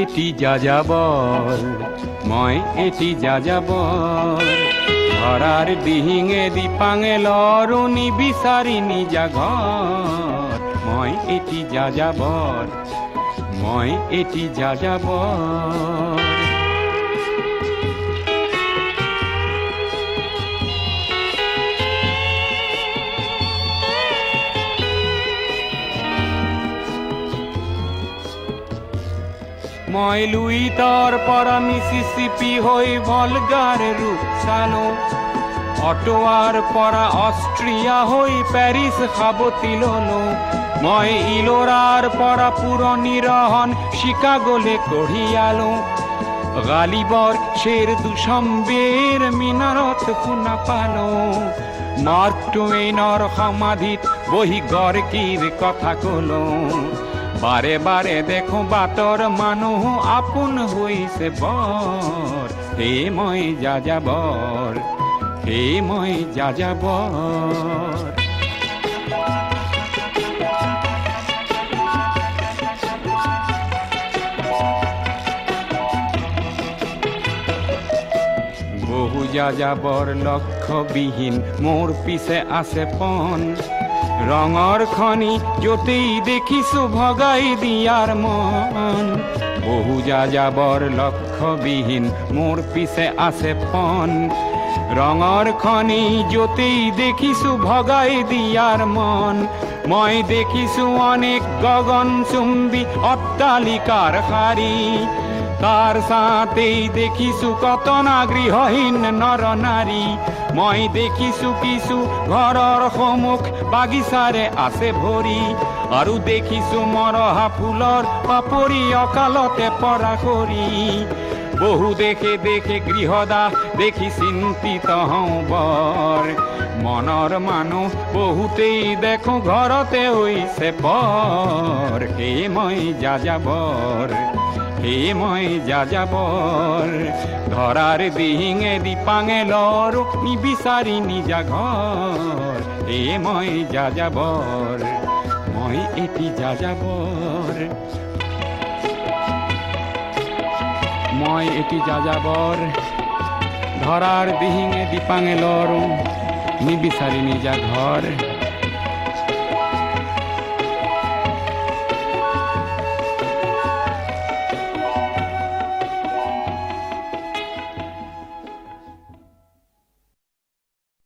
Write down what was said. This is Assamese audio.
এটি যাযাবৰ মই এটি যাযাবৰ ধৰাৰ দিহিঙে দিপাঙে লৰো নিবিচাৰি নিজা ঘৰ মই এটি যাযাবৰ মই এটি যাযাবৰ মই লুইতৰ পৰা মিছিছিপি হৈ ভলগাৰ ৰূপ চালো অটোৱাৰ পৰা অষ্ট্ৰিয়া হৈ পেৰিছ সাৱটি ললো মই ইলোৰাৰ পৰা পুৰণি ৰহন চিকাগোলে কঢ়িয়ালো গালিবৰ শ্বেৰ দুচম্বেৰ মিনাৰত শুনা পালো মাৰ্ক টুৱেইনৰ সমাধিত বহি গৰ্কিৰ কথা কলো বাৰে বাৰে দেখো বাটৰ মানুহ আপোন হৈছে বৰ হে মই যাযাবৰ হে মই যাযাবৰ বহু যাযাবৰ লক্ষ্যবিহীন মোৰ পিছে আছে পণ ৰঙৰ খনি য'তেই দেখিছো ভগাই দিয়াৰ মন বহু যাযাবৰ লক্ষ্যবিহীন মোৰ পিছে আছে পণ ৰঙৰ খনি য'তেই দেখিছো ভগাই দিয়াৰ মন মই দেখিছো অনেক গগনচুম্বী অট্টালিকাৰ শাৰী তাৰ সাথেই দেখিছো কতনা গৃহহীন নৰ নাৰী মই দেখিছো কিছু ঘৰৰ সন্মুখ বাগিচাৰে আছে ভৰি আৰু দেখিছো মৰহা ফুলৰ পাপৰি অকালতে পৰা কৰি বহু দেখে দেখে গৃহদাহ দেখি চিন্তিত হওঁ বৰ মনৰ মানুহ বহুতেই দেখো ঘৰতে হৈছে বৰ হে মই যাযাবৰ হে মই যাযাবৰ ধৰাৰ দিহিঙে দিপাঙে লৰো নিবিচাৰি নিজা ঘৰ হে মই যাযাবৰ মই এটি যাযাবৰ মই এটি যাযাবৰ ধৰাৰ দিহিঙে দিপাঙে লৰো নিবিচাৰি নিজা ঘৰ